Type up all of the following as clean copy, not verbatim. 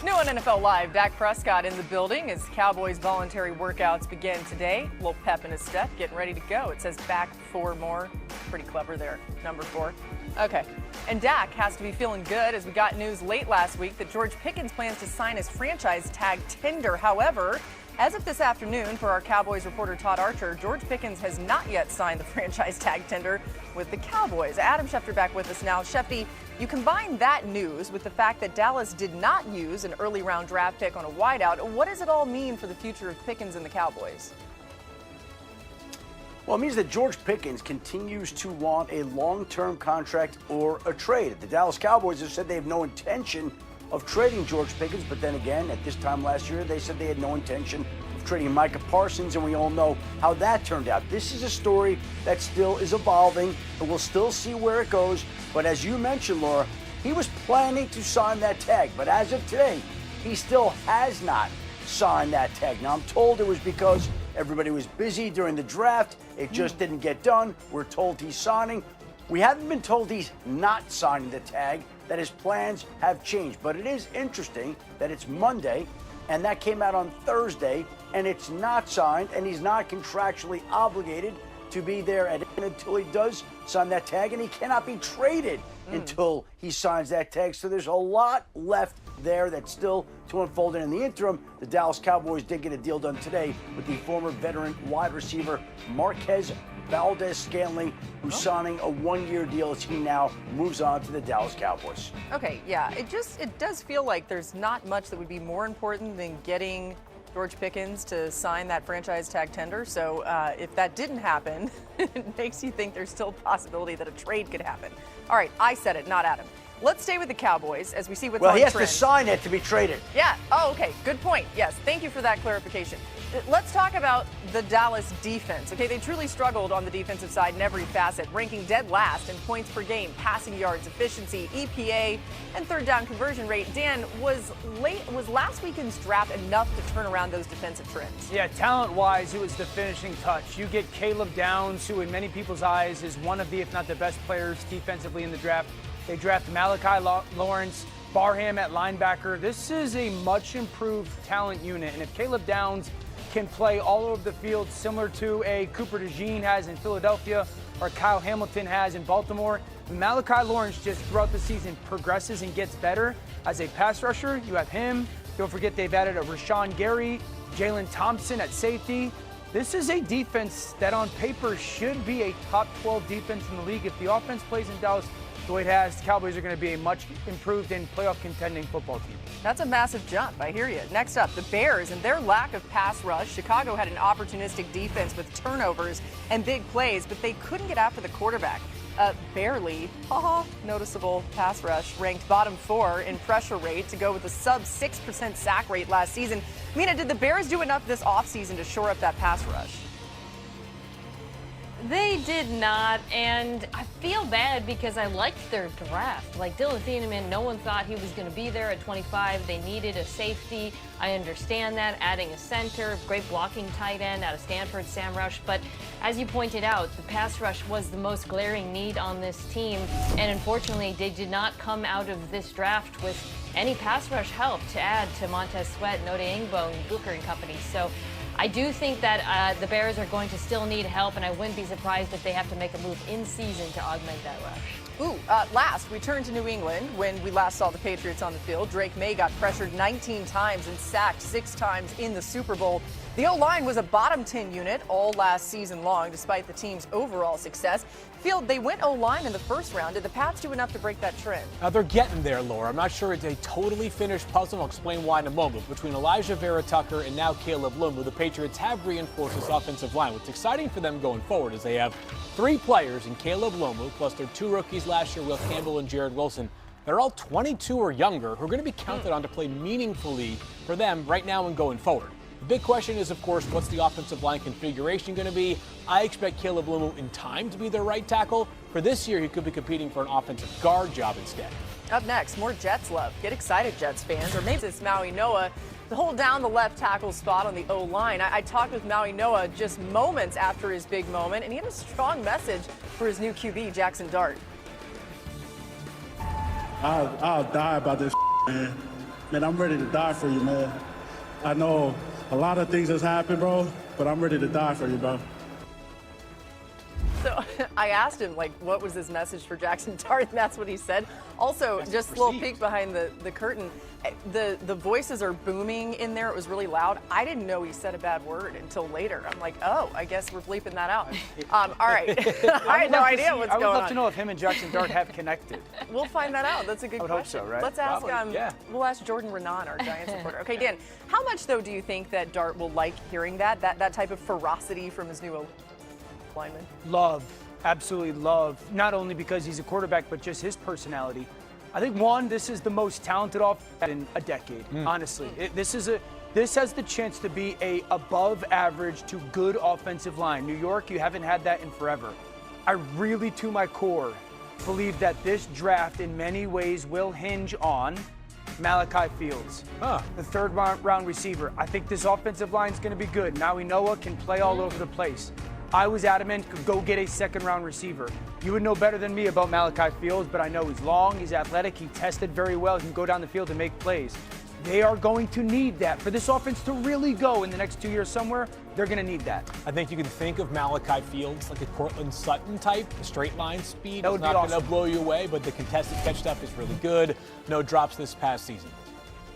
New on NFL Live, Dak Prescott in the building as Cowboys voluntary workouts begin today. A little pep in his step, getting ready to go. It says back 4 more. Pretty clever there, number 4. Okay, and Dak has to be feeling good as we got news late last week that George Pickens plans to sign his franchise tag tender. However, as of this afternoon, for our Cowboys reporter Todd Archer, George Pickens has not yet signed the franchise tag tender with the Cowboys. Adam Schefter back with us now. Schefty, you combine that news with the fact that Dallas did not use an early round draft pick on a wideout. What does it all mean for the future of Pickens and the Cowboys? Well, it means that George Pickens continues to want a long-term contract or a trade. The Dallas Cowboys have said they have no intention of trading George Pickens, but then again, at this time last year, they said they had no intention of trading Micah Parsons, and we all know how that turned out. This is a story that still is evolving, and we'll still see where it goes. But as you mentioned, Laura, he was planning to sign that tag, but as of today, he still has not signed that tag. Now, I'm told it was because everybody was busy during the draft. It just didn't get done. We're told he's signing. We haven't been told he's not signing the tag, that his plans have changed. But it is interesting that it's Monday, and that came out on Thursday, and it's not signed, and he's not contractually obligated to be there until he does sign that tag, and he cannot be traded until he signs that tag. So there's a lot left there that's still to unfold. And in the interim, the Dallas Cowboys did get a deal done today with the former veteran wide receiver Marquez Valdez-Scantling, who's signing a 1-year deal as he now moves on to the Dallas Cowboys. Okay, yeah, it does feel like there's not much that would be more important than getting George Pickens to sign that franchise tag tender. So if that didn't happen, it makes you think there's still a possibility that a trade could happen. All right, I said it, not Adam. Let's stay with the Cowboys as we see what's on trend. Well, he has to sign it to be traded. Yeah. Oh, okay. Good point. Yes. Thank you for that clarification. Let's talk about the Dallas defense. Okay, they truly struggled on the defensive side in every facet, ranking dead last in points per game, passing yards, efficiency, EPA, and third down conversion rate. Dan, was last weekend's draft enough to turn around those defensive trends? Yeah, talent-wise, it was the finishing touch. You get Caleb Downs, who in many people's eyes is one of the, if not the best players defensively in the draft. They draft Malachi Lawrence, Barham at linebacker. This is a much improved talent unit, and if Caleb Downs can play all over the field similar to a Cooper DeJean has in Philadelphia or Kyle Hamilton has in Baltimore, Malachi Lawrence just throughout the season progresses and gets better as a pass rusher. You have him. Don't forget they've added a Rashawn Gary, Jalen Thompson at safety. This is a defense that on paper should be a top 12 defense in the league. If the offense plays in Dallas the way it has, the Cowboys are going to be a much improved and playoff contending football team. That's a massive jump. I hear you. Next up, the Bears and their lack of pass rush. Chicago had an opportunistic defense with turnovers and big plays, but they couldn't get after the quarterback. Barely noticeable pass rush, ranked bottom 4 in pressure rate to go with a sub 6% sack rate last season. Mina, did the Bears do enough this offseason to shore up that pass rush? They did not, and I feel bad because I liked their draft. Like Dylan Thieneman, no one thought he was going to be there at 25. They needed a safety. I understand that. Adding a center, great blocking tight end out of Stanford, Sam Rush. But as you pointed out, the pass rush was the most glaring need on this team. And unfortunately, they did not come out of this draft with any pass rush help to add to Montez Sweat, Noda Ingbo, and Booker and company. So I do think that the Bears are going to still need help, and I wouldn't be surprised if they have to make a move in season to augment that rush. Last, we turned to New England when we last saw the Patriots on the field. Drake May got pressured 19 times and sacked 6 times in the Super Bowl. The O-line was a bottom 10 unit all last season long, despite the team's overall success. Field, they went O-line in the first round. Did the Pats do enough to break that trend? They're getting there, Laura. I'm not sure it's a totally finished puzzle. I'll explain why in a moment. Between Elijah Vera-Tucker and now Caleb Lund, the Patriots have reinforced this offensive line. What's exciting for them going forward is they have 3 players in Caleb Lomu, plus their 2 rookies last year, Will Campbell and Jared Wilson. They're all 22 or younger who are going to be counted on to play meaningfully for them right now and going forward. The big question is, of course, what's the offensive line configuration going to be? I expect Caleb Lomu in time to be their right tackle. For this year, he could be competing for an offensive guard job instead. Up next, more Jets love. Get excited, Jets fans. Or maybe it's Maui Noah to hold down the left tackle spot on the O-line. I talked with Maui Noah just moments after his big moment, and he had a strong message for his new QB, Jackson Dart. I'll die about this, man. Man, I'm ready to die for you, man. I know a lot of things has happened, bro, but I'm ready to die for you, bro. So I asked him, like, what was his message for Jackson Dart, and that's what he said. Also, just a little peek behind the curtain. The voices are booming in there. It was really loud. I didn't know he said a bad word until later. I'm like, oh, I guess we're bleeping that out. All right. I had no idea what's going on. I would love to know if him and Jackson Dart have connected. We'll find that out. That's a good question. I would hope so, right? Let's ask, we'll ask Jordan Renan, our Giants reporter. Okay, Dan, how much, though, do you think that Dart will like hearing that type of ferocity from his new lineman? Love. Absolutely love. Not only because he's a quarterback, but just his personality. I think, one, this is the most talented offense in a decade, honestly. This has the chance to be a above average to good offensive line. New York, you haven't had that in forever. I really, to my core, believe that this draft in many ways will hinge on Malachi Fields, the third round receiver. I think this offensive line is going to be good. Now Noah can play all over the place. I was adamant, could go get a second-round receiver. You would know better than me about Malachi Fields, but I know he's long, he's athletic, he tested very well, he can go down the field and make plays. They are going to need that. For this offense to really go in the next 2 years somewhere, they're going to need that. I think you can think of Malachi Fields like a Cortland Sutton type. The straight line speed That is would be not awesome. going to blow you away, but the contested catch stuff is really good. No drops this past season.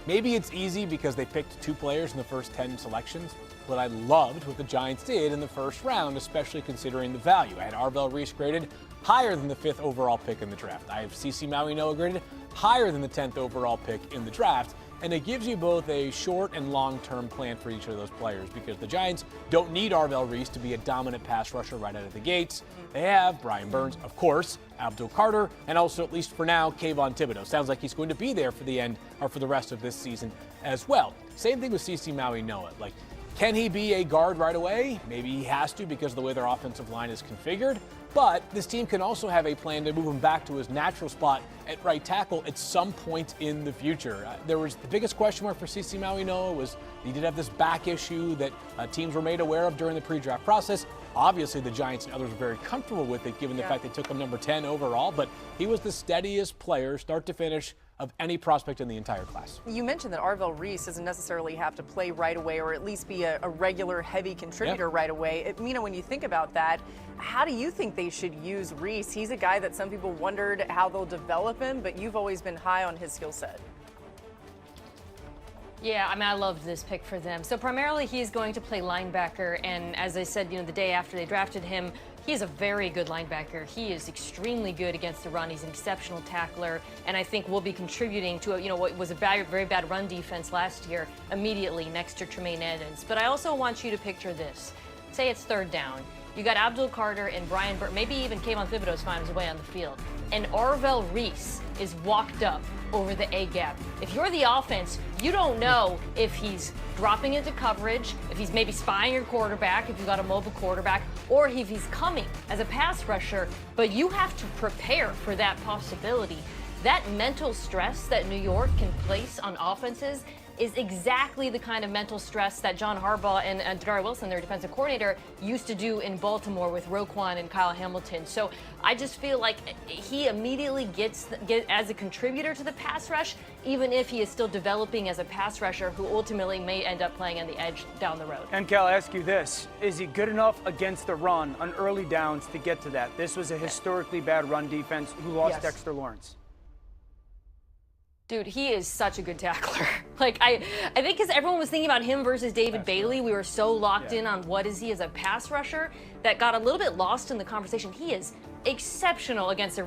Maybe it's easy because they picked 2 players in the first 10 selections, but I loved what the Giants did in the first round, especially considering the value. I had Arvell Reese graded higher than the 5th overall pick in the draft. I have CeCe Maui-Noah graded higher than the 10th overall pick in the draft. And it gives you both a short and long-term plan for each of those players because the Giants don't need Arvell Reese to be a dominant pass rusher right out of the gates. They have Brian Burns, of course, Abdul Carter, and also, at least for now, Kayvon Thibodeau. Sounds like he's going to be there for the end or for the rest of this season as well. Same thing with CeCe Maui-Noah. Like, can he be a guard right away? Maybe he has to because of the way their offensive line is configured. But this team can also have a plan to move him back to his natural spot at right tackle at some point in the future. There was the biggest question mark for CeCe Maui-Noah was he did have this back issue that teams were made aware of during the pre-draft process. Obviously, the Giants and others were very comfortable with it given the fact they took him number 10 overall, but he was the steadiest player, start to finish, of any prospect in the entire class. You mentioned that Arvell Reese doesn't necessarily have to play right away or at least be a regular heavy contributor right away. When you think about that, how do you think they should use Reese? He's a guy that some people wondered how they'll develop him, but you've always been high on his skill set. Yeah, I loved this pick for them. So primarily he's going to play linebacker, and as I said, the day after they drafted him, he is a very good linebacker. He is extremely good against the run. He's an exceptional tackler, and I think will be contributing to what was a very bad run defense last year immediately next to Tremaine Edmonds. But I also want you to picture this. Say it's third down. You got Abdul Carter and Brian Burns, maybe even Kayvon Thibodeau's finds his way on the field. And Arvell Reese is walked up over the A-gap. If you're the offense, you don't know if he's dropping into coverage, if he's maybe spying your quarterback, if you've got a mobile quarterback, or if he's coming as a pass rusher, but you have to prepare for that possibility. That mental stress that New York can place on offenses is exactly the kind of mental stress that John Harbaugh and Dario Wilson, their defensive coordinator, used to do in Baltimore with Roquan and Kyle Hamilton. So I just feel like he immediately gets as a contributor to the pass rush, even if he is still developing as a pass rusher who ultimately may end up playing on the edge down the road. And Cal, I ask you this, is he good enough against the run on early downs to get to that? This was a historically bad run defense who lost Dexter Lawrence. Dude, he is such a good tackler. I think because everyone was thinking about him versus David Bailey, we were so locked in on what is he as a pass rusher that got a little bit lost in the conversation. He is exceptional against